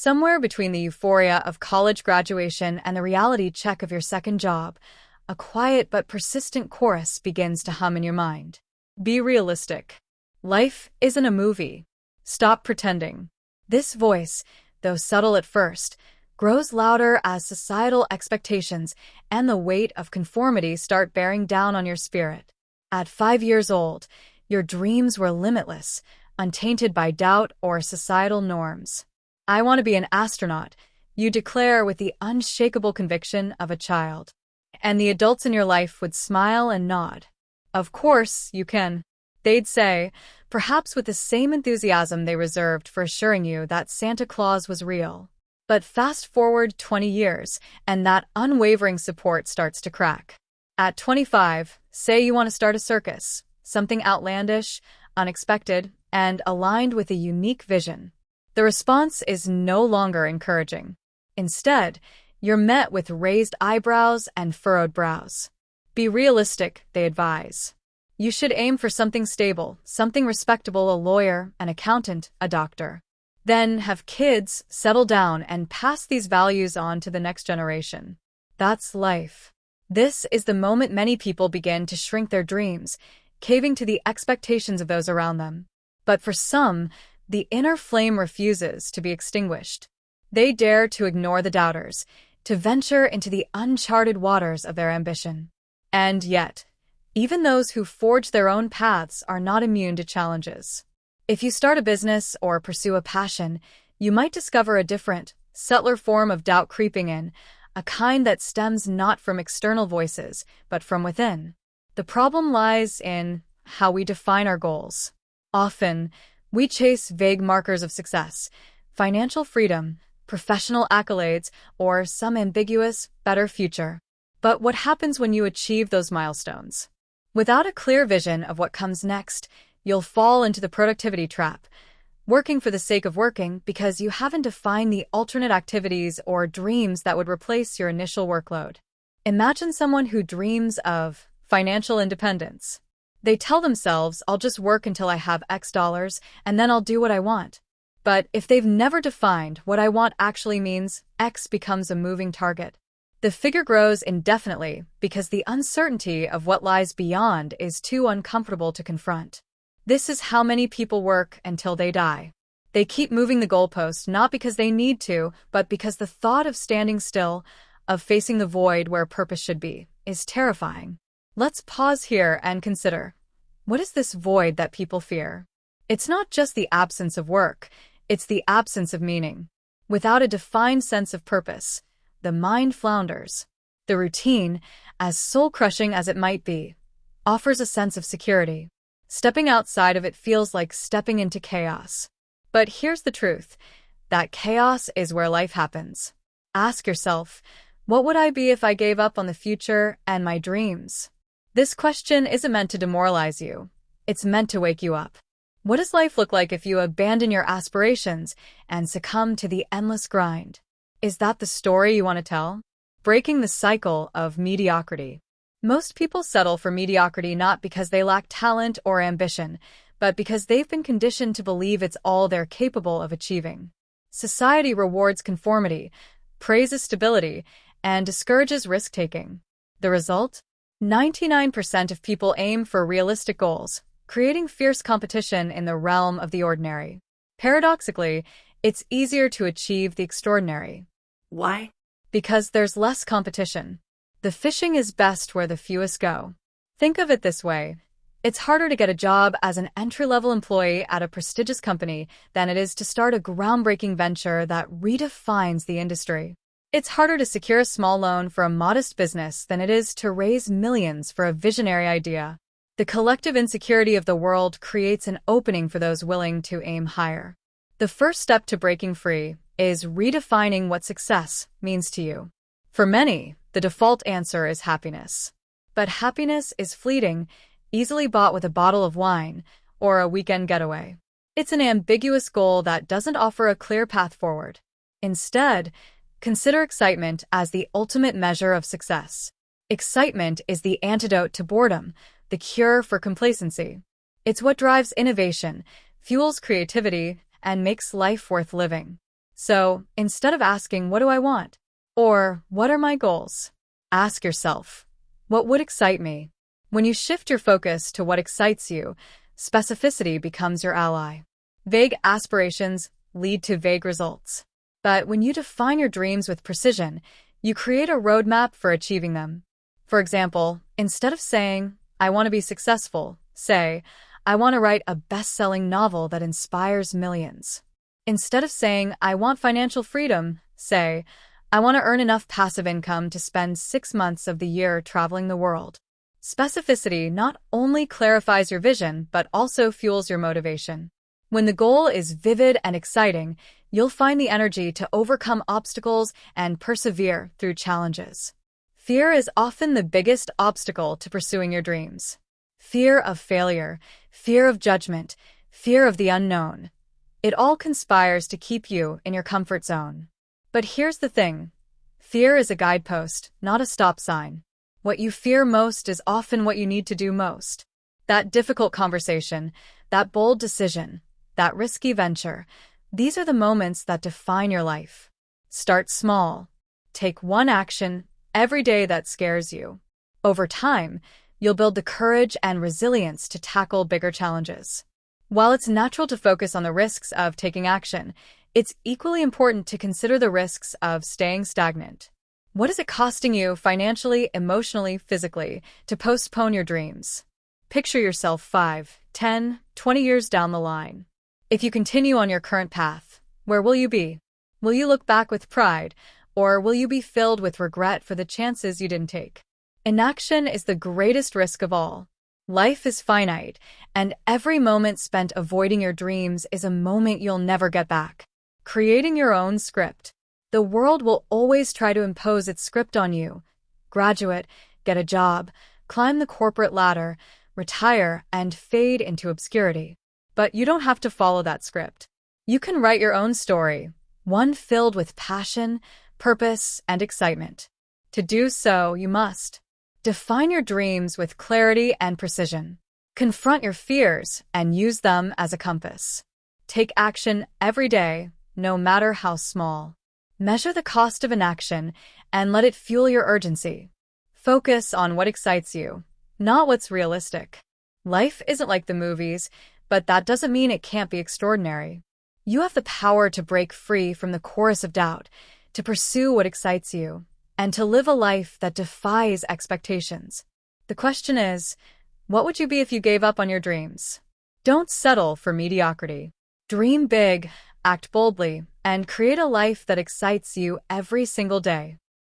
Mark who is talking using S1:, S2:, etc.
S1: Somewhere between the euphoria of college graduation and the reality check of your second job, a quiet but persistent chorus begins to hum in your mind. Be realistic. Life isn't a movie. Stop pretending. This voice, though subtle at first, grows louder as societal expectations and the weight of conformity start bearing down on your spirit. At 5 years old, your dreams were limitless, untainted by doubt or societal norms. I want to be an astronaut, you declare with the unshakable conviction of a child. And the adults in your life would smile and nod. Of course, you can. They'd say, perhaps with the same enthusiasm they reserved for assuring you that Santa Claus was real. But fast forward 20 years, and that unwavering support starts to crack. At 25, say you want to start a circus, something outlandish, unexpected, and aligned with a unique vision. The response is no longer encouraging. Instead, you're met with raised eyebrows and furrowed brows. Be realistic, they advise. You should aim for something stable, something respectable, a lawyer, an accountant, a doctor. Then have kids, settle down, and pass these values on to the next generation. That's life. This is the moment many people begin to shrink their dreams, caving to the expectations of those around them. But for some, the inner flame refuses to be extinguished. They dare to ignore the doubters, to venture into the uncharted waters of their ambition. And yet, even those who forge their own paths are not immune to challenges. If you start a business or pursue a passion, you might discover a different, subtler form of doubt creeping in, a kind that stems not from external voices, but from within. The problem lies in how we define our goals. Often, we chase vague markers of success, financial freedom, professional accolades, or some ambiguous, better future. But what happens when you achieve those milestones? Without a clear vision of what comes next, you'll fall into the productivity trap, working for the sake of working because you haven't defined the alternate activities or dreams that would replace your initial workload. Imagine someone who dreams of financial independence. They tell themselves, I'll just work until I have X dollars, and then I'll do what I want. But if they've never defined what I want actually means, X becomes a moving target. The figure grows indefinitely because the uncertainty of what lies beyond is too uncomfortable to confront. This is how many people work until they die. They keep moving the goalpost not because they need to, but because the thought of standing still, of facing the void where purpose should be, is terrifying. Let's pause here and consider, what is this void that people fear? It's not just the absence of work, it's the absence of meaning. Without a defined sense of purpose, the mind flounders. The routine, as soul-crushing as it might be, offers a sense of security. Stepping outside of it feels like stepping into chaos. But here's the truth, that chaos is where life happens. Ask yourself, what would I be if I gave up on the future and my dreams? This question isn't meant to demoralize you. It's meant to wake you up. What does life look like if you abandon your aspirations and succumb to the endless grind? Is that the story you want to tell? Breaking the cycle of mediocrity. Most people settle for mediocrity not because they lack talent or ambition, but because they've been conditioned to believe it's all they're capable of achieving. Society rewards conformity, praises stability, and discourages risk-taking. The result? 99% of people aim for realistic goals, creating fierce competition in the realm of the ordinary. Paradoxically, it's easier to achieve the extraordinary.
S2: Why?
S1: Because there's less competition. The fishing is best where the fewest go. Think of it this way. It's harder to get a job as an entry-level employee at a prestigious company than it is to start a groundbreaking venture that redefines the industry. It's harder to secure a small loan for a modest business than it is to raise millions for a visionary idea. The collective insecurity of the world creates an opening for those willing to aim higher. The first step to breaking free is redefining what success means to you. For many, the default answer is happiness. But happiness is fleeting, easily bought with a bottle of wine or a weekend getaway. It's an ambiguous goal that doesn't offer a clear path forward. Instead, consider excitement as the ultimate measure of success. Excitement is the antidote to boredom, the cure for complacency. It's what drives innovation, fuels creativity, and makes life worth living. So, instead of asking, what do I want? Or, what are my goals? Ask yourself, what would excite me? When you shift your focus to what excites you, specificity becomes your ally. Vague aspirations lead to vague results. But when you define your dreams with precision, you create a roadmap for achieving them. For example, instead of saying, I want to be successful, say, I want to write a best-selling novel that inspires millions. Instead of saying, I want financial freedom, say, I want to earn enough passive income to spend 6 months of the year traveling the world. Specificity not only clarifies your vision, but also fuels your motivation. When the goal is vivid and exciting, you'll find the energy to overcome obstacles and persevere through challenges. Fear is often the biggest obstacle to pursuing your dreams. Fear of failure, fear of judgment, fear of the unknown. It all conspires to keep you in your comfort zone. But here's the thing. Fear is a guidepost, not a stop sign. What you fear most is often what you need to do most. That difficult conversation, that bold decision, that risky venture, these are the moments that define your life. Start small. Take one action every day that scares you. Over time, you'll build the courage and resilience to tackle bigger challenges. While it's natural to focus on the risks of taking action, it's equally important to consider the risks of staying stagnant. What is it costing you financially, emotionally, physically to postpone your dreams? Picture yourself 5, 10, 20 years down the line. If you continue on your current path, where will you be? Will you look back with pride, or will you be filled with regret for the chances you didn't take? Inaction is the greatest risk of all. Life is finite, and every moment spent avoiding your dreams is a moment you'll never get back. Creating your own script. The world will always try to impose its script on you. Graduate, get a job, climb the corporate ladder, retire, and fade into obscurity. But you don't have to follow that script. You can write your own story, one filled with passion, purpose, and excitement. To do so, you must define your dreams with clarity and precision. Confront your fears and use them as a compass. Take action every day, no matter how small. Measure the cost of inaction and let it fuel your urgency. Focus on what excites you, not what's realistic. Life isn't like the movies, but that doesn't mean it can't be extraordinary. You have the power to break free from the chorus of doubt, to pursue what excites you, and to live a life that defies expectations. The question is, what would you be if you gave up on your dreams? Don't settle for mediocrity. Dream big, act boldly, and create a life that excites you every single day.